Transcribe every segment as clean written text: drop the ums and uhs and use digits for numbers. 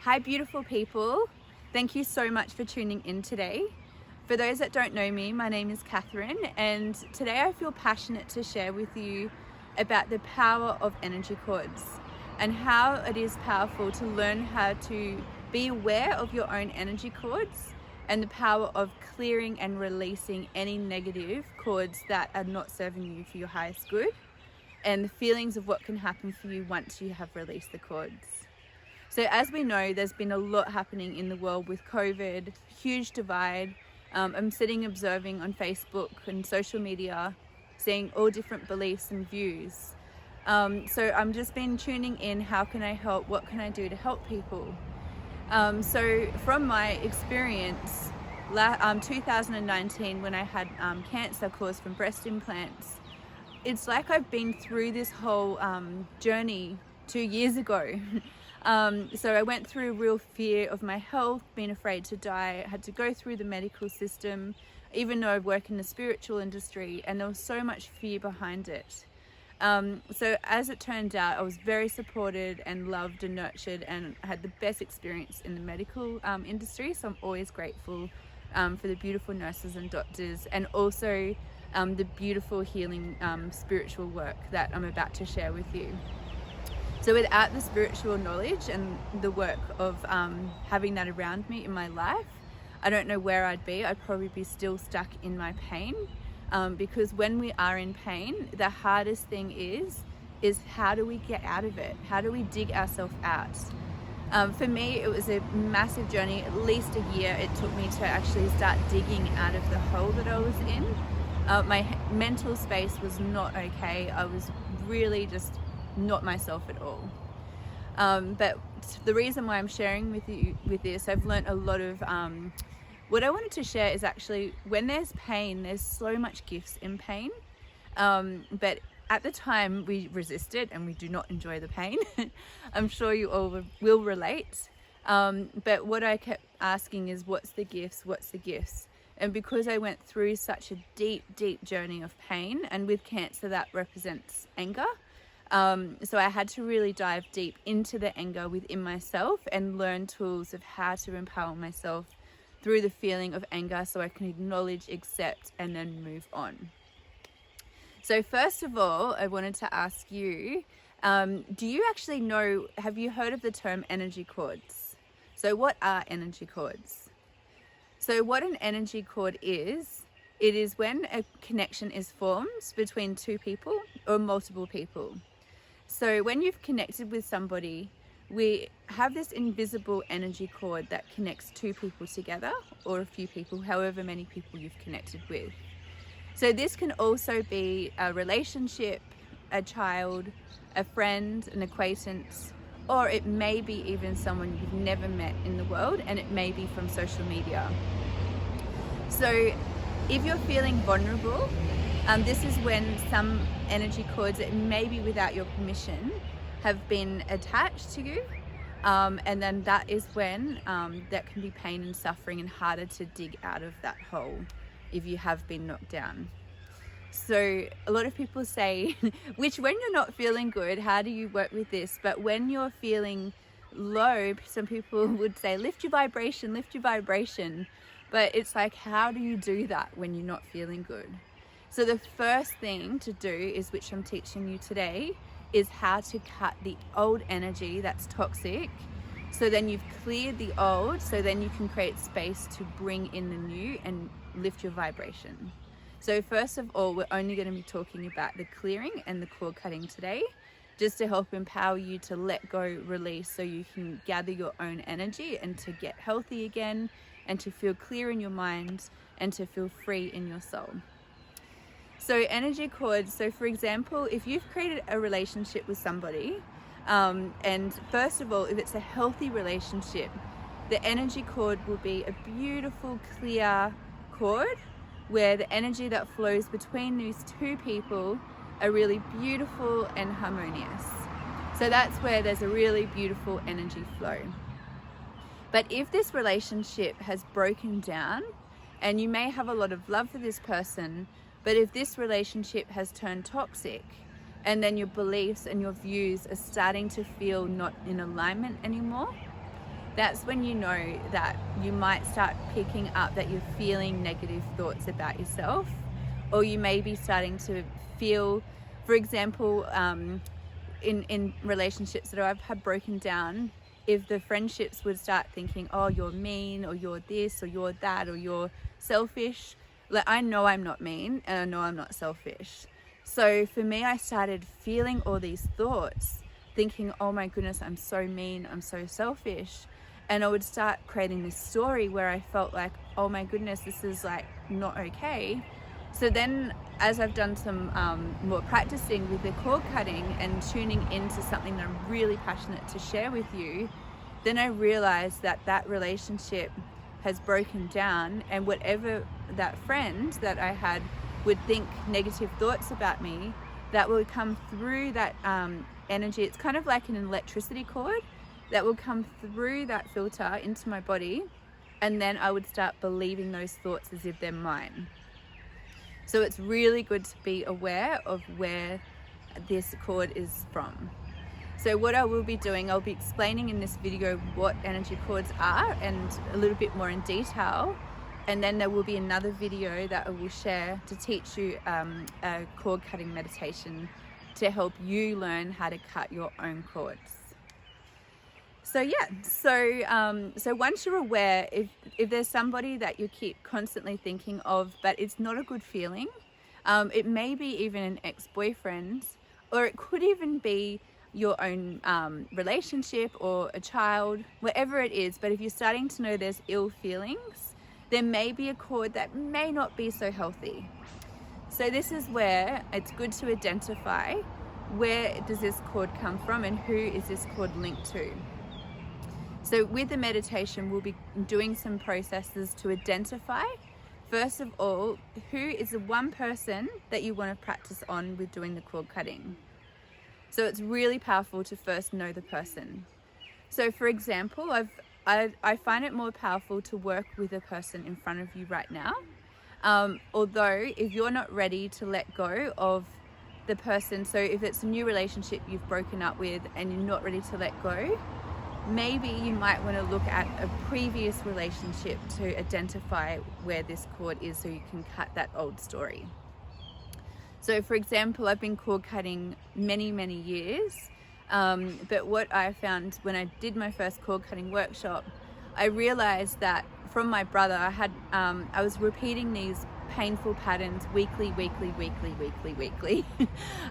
Hi beautiful people, thank you so much for tuning in today. For those that don't know me, my name is Catherine, and today I feel passionate to share with you about the power of energy cords and how it is powerful to learn how to be aware of your own energy cords and the power of clearing and releasing any negative cords that are not serving you for your highest good, and the feelings of what can happen for you once you have released the cords. So as we know, there's been a lot happening in the world with COVID, huge divide. I'm sitting observing on Facebook and social media, seeing all different beliefs and views. So I'm just been tuning in, how can I help, what can I do to help people? So from my experience, 2019 when I had cancer caused from breast implants, it's like I've been through this whole journey 2 years ago. So I went through real fear of my health, being afraid to die. I had to go through the medical system, even though I work in the spiritual industry, and there was so much fear behind it. So as it turned out, I was very supported and loved and nurtured, and had the best experience in the medical industry. So I'm always grateful for the beautiful nurses and doctors, and also the beautiful healing spiritual work that I'm about to share with you. So without the spiritual knowledge and the work of having that around me in my life, I don't know where I'd be. I'd probably be still stuck in my pain, because when we are in pain, the hardest thing is how do we get out of it? How do we dig ourselves out? For me, it was a massive journey, at least a year it took me to actually start digging out of the hole that I was in. My mental space was not okay. I was really just not myself at all. But the reason why I'm sharing with you with this, I've learned a lot of what I wanted to share is actually, when there's pain, there's so much gifts in pain, but at the time we resist it and we do not enjoy the pain. I'm sure you all will relate, but what I kept asking is, what's the gifts, what's the gifts? And because I went through such a deep journey of pain, and with cancer that represents anger, so I had to really dive deep into the anger within myself and learn tools of how to empower myself through the feeling of anger, so I can acknowledge, accept, and then move on. So first of all, I wanted to ask you, do you actually know, have you heard of the term energy cords? So what are energy cords? So what an energy cord is, it is when a connection is formed between two people or multiple people. So when you've connected with somebody, we have this invisible energy cord that connects two people together, or a few people, however many people you've connected with. So this can also be a relationship, a child, a friend, an acquaintance, or it may be even someone you've never met in the world, and it may be from social media. So if you're feeling vulnerable, this is when some energy cords, that maybe without your permission, have been attached to you, and then that is when that can be pain and suffering, and harder to dig out of that hole if you have been knocked down. So a lot of people say, which when you're not feeling good, how do you work with this? But when you're feeling low, some people would say, lift your vibration, lift your vibration. But it's like, how do you do that when you're not feeling good? So the first thing to do is, which I'm teaching you today, is how to cut the old energy that's toxic. So then you've cleared the old, so then you can create space to bring in the new and lift your vibration. So first of all, we're only going to be talking about the clearing and the cord cutting today, just to help empower you to let go, release, so you can gather your own energy and to get healthy again, and to feel clear in your mind, and to feel free in your soul. So energy cords, so for example, if you've created a relationship with somebody, and first of all, if it's a healthy relationship, the energy cord will be a beautiful, clear cord where the energy that flows between these two people are really beautiful and harmonious. So that's where there's a really beautiful energy flow. But if this relationship has broken down, and you may have a lot of love for this person, but if this relationship has turned toxic, and then your beliefs and your views are starting to feel not in alignment anymore, that's when you know that you might start picking up that you're feeling negative thoughts about yourself, or you may be starting to feel, for example, in relationships that I've had broken down, if the friendships would start thinking, oh, you're mean, or you're this, or you're that, or you're selfish. Like, I know I'm not mean, and I know I'm not selfish. So for me, I started feeling all these thoughts, thinking, oh my goodness, I'm so mean, I'm so selfish. And I would start creating this story where I felt like, oh my goodness, this is like not okay. So then, as I've done some more practicing with the cord cutting and tuning into something that I'm really passionate to share with you, then I realized that that relationship has broken down, and whatever that friend that I had would think negative thoughts about me, that would come through that energy. It's kind of like an electricity cord that will come through that filter into my body, and then I would start believing those thoughts as if they're mine. So it's really good to be aware of where this cord is from. So what I will be doing, I'll be explaining in this video what energy cords are and a little bit more in detail. And then there will be another video that I will share to teach you a cord cutting meditation to help you learn how to cut your own cords. So yeah, so once you're aware, if there's somebody that you keep constantly thinking of, but it's not a good feeling, it may be even an ex-boyfriend, or it could even be your own relationship or a child, whatever it is. But if you're starting to know there's ill feelings, there may be a cord that may not be so healthy. So this is where it's good to identify, where does this cord come from and who is this cord linked to. So with the meditation, we'll be doing some processes to identify, first of all, who is the one person that you want to practice on with doing the cord cutting. So it's really powerful to first know the person. So for example, I find it more powerful to work with a person in front of you right now. Although if you're not ready to let go of the person, so if it's a new relationship you've broken up with and you're not ready to let go, maybe you might want to look at a previous relationship to identify where this cord is, so you can cut that old story. So for example, I've been cord cutting many years, but what I found when I did my first cord cutting workshop, I realized that from my brother, I was repeating these painful patterns weekly,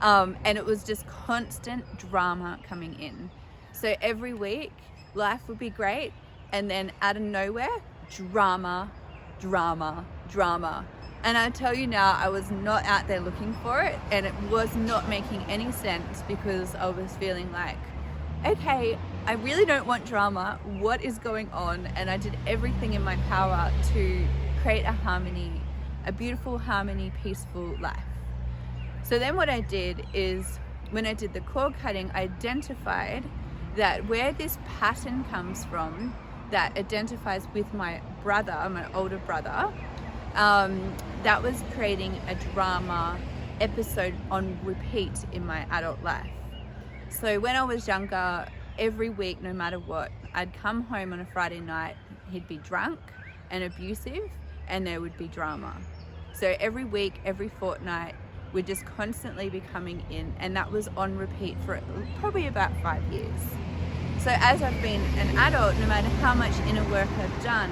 and it was just constant drama coming in. So every week, life would be great, and then out of nowhere, drama. And I tell you now, I was not out there looking for it, and it was not making any sense, because I was feeling like, okay, I really don't want drama. What is going on? And I did everything in my power to create a harmony, a beautiful harmony, peaceful life. So then what I did is, when I did the cord cutting, I identified that where this pattern comes from, that identifies with my brother, my older brother, that was creating a drama episode on repeat in my adult life. So when I was younger, every week, no matter what, I'd come home on a Friday night, he'd be drunk and abusive, and there would be drama. So every week, every fortnight, would just constantly be coming in, and that was on repeat for probably about 5 years. So as I've been an adult, no matter how much inner work I've done,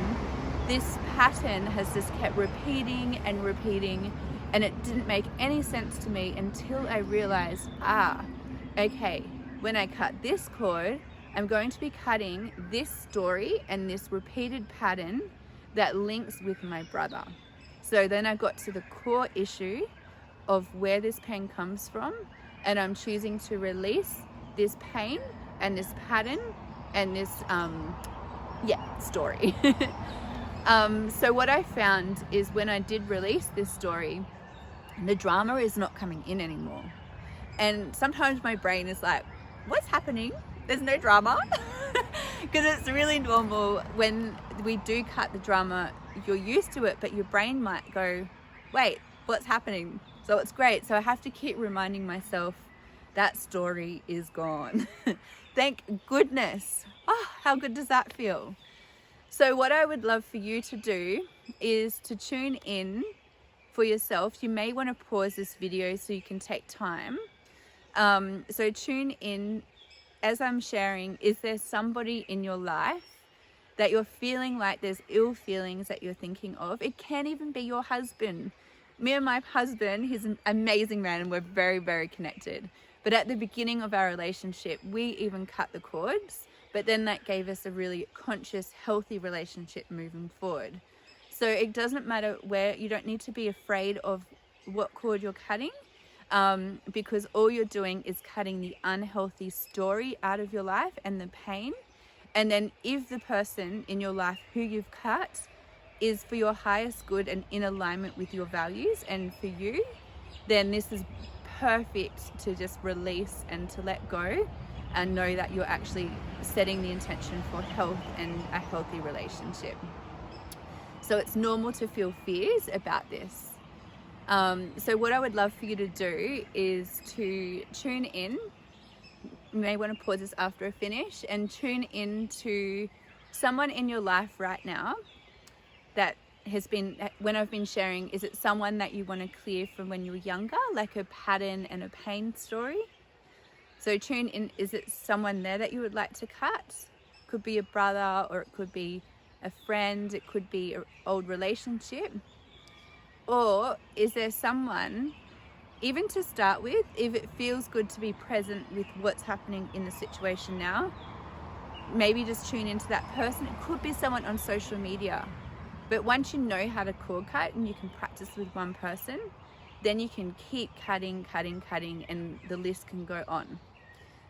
this pattern has just kept repeating, and it didn't make any sense to me until I realized, okay, when I cut this cord, I'm going to be cutting this story and this repeated pattern that links with my brother. So then I got to the core issue of where this pain comes from, and I'm choosing to release this pain and this pattern and this story. So what I found is, when I did release this story, the drama is not coming in anymore. And sometimes my brain is like, what's happening? There's no drama. Because it's really normal when we do cut the drama, you're used to it, but your brain might go, wait, what's happening? So it's great. So I have to keep reminding myself that story is gone. Thank goodness. Oh, how good does that feel? So what I would love for you to do is to tune in for yourself. You may want to pause this video so you can take time. So tune in as I'm sharing. Is there somebody in your life that you're feeling like there's ill feelings that you're thinking of? It can even be your husband. Me and my husband, he's an amazing man and we're very, very connected. But at the beginning of our relationship, we even cut the cords, but then that gave us a really conscious, healthy relationship moving forward. So it doesn't matter where, you don't need to be afraid of what cord you're cutting, because all you're doing is cutting the unhealthy story out of your life and the pain. And then if the person in your life who you've cut is for your highest good and in alignment with your values and for you, then this is perfect to just release and to let go and know that you're actually setting the intention for health and a healthy relationship. So it's normal to feel fears about this. So what I would love for you to do is to tune in. You may want to pause this after I finish and tune in to someone in your life right now that has been, when I've been sharing, is it someone that you want to clear from when you were younger, like a pattern and a pain story? So tune in, is it someone there that you would like to cut? Could be a brother, or it could be a friend, it could be an old relationship. Or is there someone, even to start with, if it feels good to be present with what's happening in the situation now, maybe just tune into that person. It could be someone on social media. But once you know how to cord cut and you can practice with one person, then you can keep cutting, and the list can go on.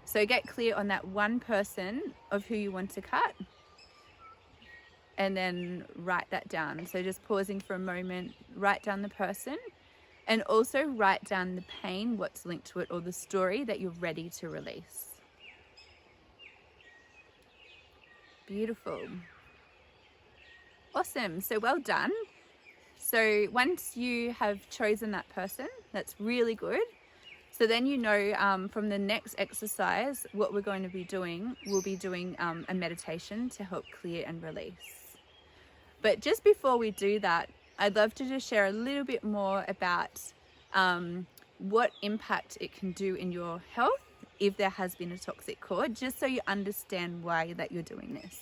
So get clear on that one person of who you want to cut, and then write that down. So just pausing for a moment, write down the person, and also write down the pain, what's linked to it, or the story that you're ready to release. Beautiful. Awesome. So well done. So once you have chosen that person, that's really good. So then you know, from the next exercise, what we're going to be doing, we'll be doing a meditation to help clear and release. But just before we do that, I'd love to just share a little bit more about what impact it can do in your health if there has been a toxic cord, just so you understand why that you're doing this.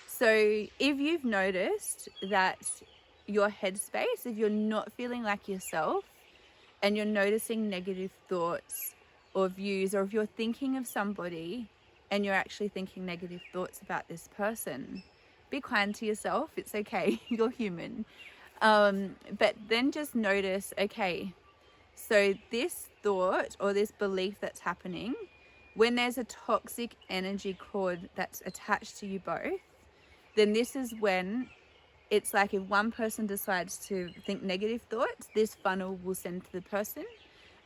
So if you've noticed that your headspace, if you're not feeling like yourself and you're noticing negative thoughts or views, or if you're thinking of somebody and you're actually thinking negative thoughts about this person, be kind to yourself. It's okay. You're human. But then just notice, okay, so this thought or this belief that's happening, when there's a toxic energy cord that's attached to you both, then this is when it's like if one person decides to think negative thoughts, this funnel will send to the person.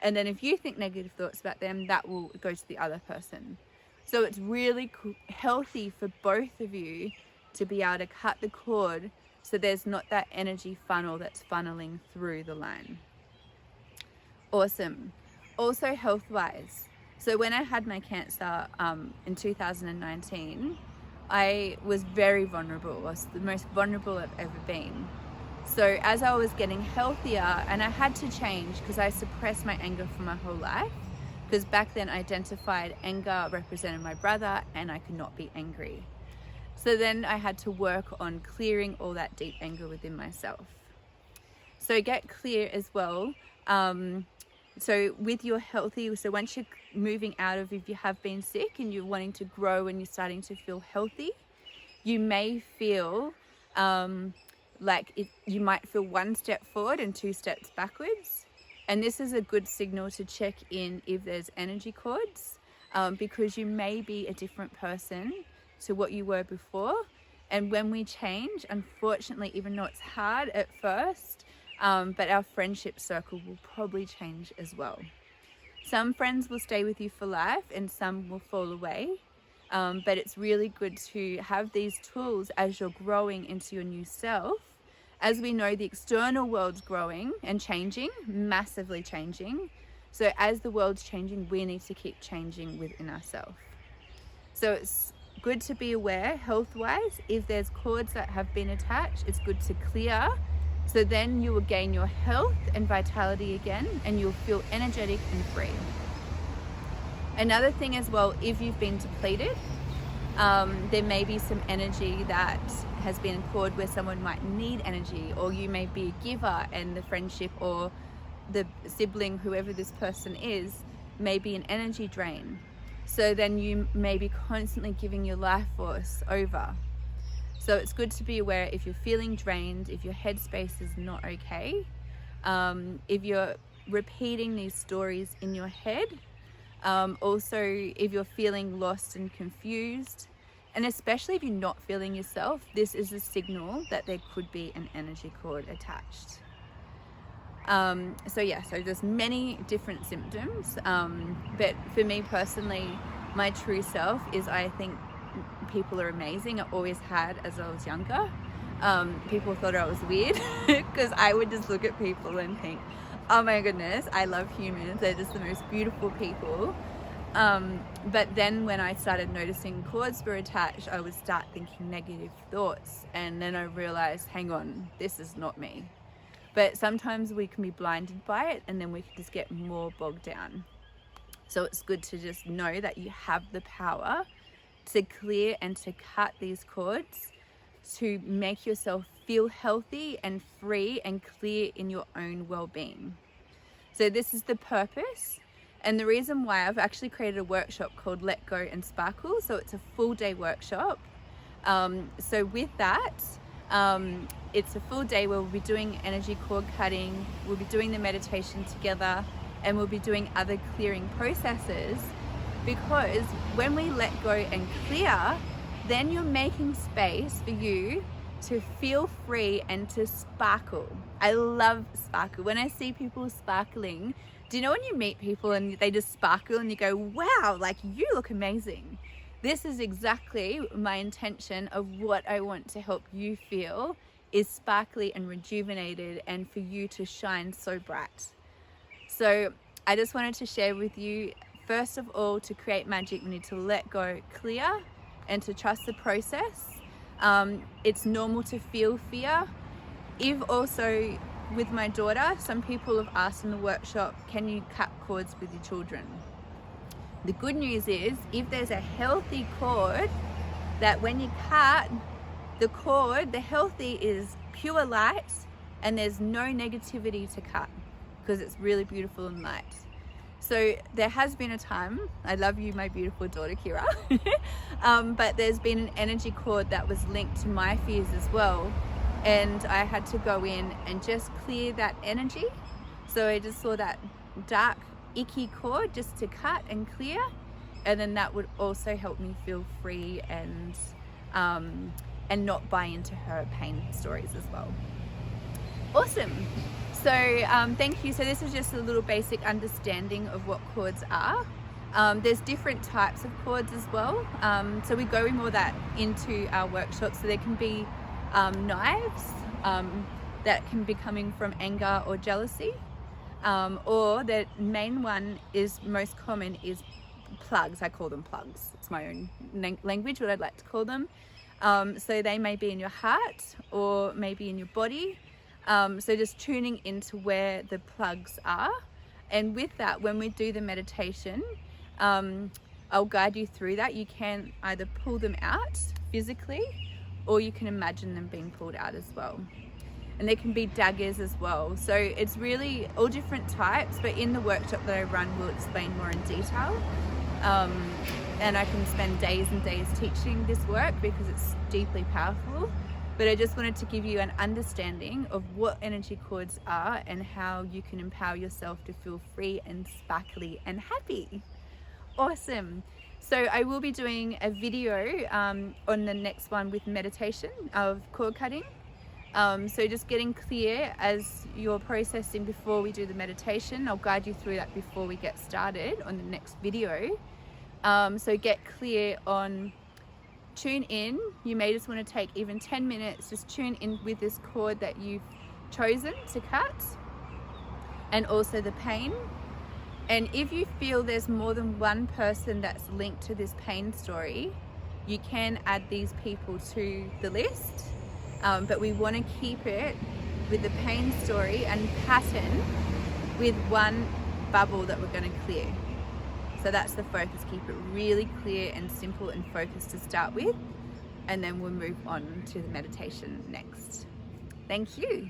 And then if you think negative thoughts about them, that will go to the other person. So it's really healthy for both of you to be able to cut the cord so there's not that energy funnel that's funneling through the line. Awesome. Also health-wise. So when I had my cancer in 2019, I was very vulnerable. I was the most vulnerable I've ever been. So as I was getting healthier, and I had to change because I suppressed my anger for my whole life, because back then I identified anger represented my brother and I could not be angry. So then I had to work on clearing all that deep anger within myself. So get clear as well. So with your healthy, so once you're moving out of, if you have been sick and you're wanting to grow and you're starting to feel healthy, you may feel you might feel one step forward and two steps backwards. And this is a good signal to check in if there's energy cords, because you may be a different person to what you were before. And when we change, unfortunately, even though it's hard at first, but our friendship circle will probably change as well. Some friends will stay with you for life and some will fall away. But it's really good to have these tools as you're growing into your new self. As we know, the external world's growing and changing, massively changing. So as the world's changing, we need to keep changing within ourselves. So it's good to be aware health-wise. If there's cords that have been attached, it's good to clear. So then you will gain your health and vitality again, and you'll feel energetic and free. Another thing as well, if you've been depleted, there may be some energy that has been in cord where someone might need energy, or you may be a giver and the friendship or the sibling, whoever this person is, may be an energy drain. So then you may be constantly giving your life force over. So it's good to be aware if you're feeling drained, if your headspace is not okay, if you're repeating these stories in your head, also if you're feeling lost and confused, and especially if you're not feeling yourself, this is a signal that there could be an energy cord attached. So there's many different symptoms, but for me personally, my true self is, I think people are amazing. I always had as I was younger. People thought I was weird because I would just look at people and think, oh my goodness, I love humans, they're just the most beautiful people. But then when I started noticing cords were attached, I would start thinking negative thoughts, and then I realized, hang on, this is not me. But sometimes we can be blinded by it, and then we can just get more bogged down. So it's good to just know that you have the power to clear and to cut these cords, to make yourself feel healthy and free and clear in your own well-being. So this is the purpose, and the reason why I've actually created a workshop called Let Go and Sparkle. So it's a full day workshop. So with that, it's a full day where we'll be doing energy cord cutting, we'll be doing the meditation together, and we'll be doing other clearing processes, because when we let go and clear, then you're making space for you to feel free and to sparkle. I love sparkle. When I see people sparkling, do you know when you meet people and they just sparkle and you go, wow, like you look amazing? This is exactly my intention of what I want to help you feel, is sparkly and rejuvenated, and for you to shine so bright. So I just wanted to share with you, first of all, to create magic, we need to let go, clear, and to trust the process. It's normal to feel fear. If also, with my daughter, some people have asked in the workshop, can you cut cords with your children? The good news is, if there's a healthy cord, that when you cut the cord, the healthy is pure light and there's no negativity to cut, because it's really beautiful and light. So there has been a time, I love you, my beautiful daughter Kira, but there's been an energy cord that was linked to my fears as well, and I had to go in and just clear that energy. So I just saw that dark icky cord just to cut and clear, and then that would also help me feel free and not buy into her pain stories as well. Awesome. So thank you. So this is just a little basic understanding of what cords are. There's different types of cords as well. So we go more that into our workshop. So there can be knives that can be coming from anger or jealousy, or the main one is most common is plugs. I call them plugs. It's my own language, what I'd like to call them. So they may be in your heart or maybe in your body. So just tuning into where the plugs are, and with that, when we do the meditation, I'll guide you through that. You can either pull them out physically, or you can imagine them being pulled out as well. And there can be daggers as well. So it's really all different types, but in the workshop that I run, we'll explain more in detail. And I can spend days and days teaching this work because it's deeply powerful. But I just wanted to give you an understanding of what energy cords are and how you can empower yourself to feel free and sparkly and happy. Awesome. So I will be doing a video on the next one with meditation of cord cutting. So just getting clear as you're processing before we do the meditation. I'll guide you through that before we get started on the next video. So get clear on, tune in. You may just want to take even 10 minutes, just tune in with this cord that you've chosen to cut, and also the pain. And if you feel there's more than one person that's linked to this pain story, you can add these people to the list. But we want to keep it with the pain story and pattern with one bubble that we're going to clear. So that's the focus. Keep it really clear and simple and focused to start with, and then we'll move on to the meditation next. Thank you.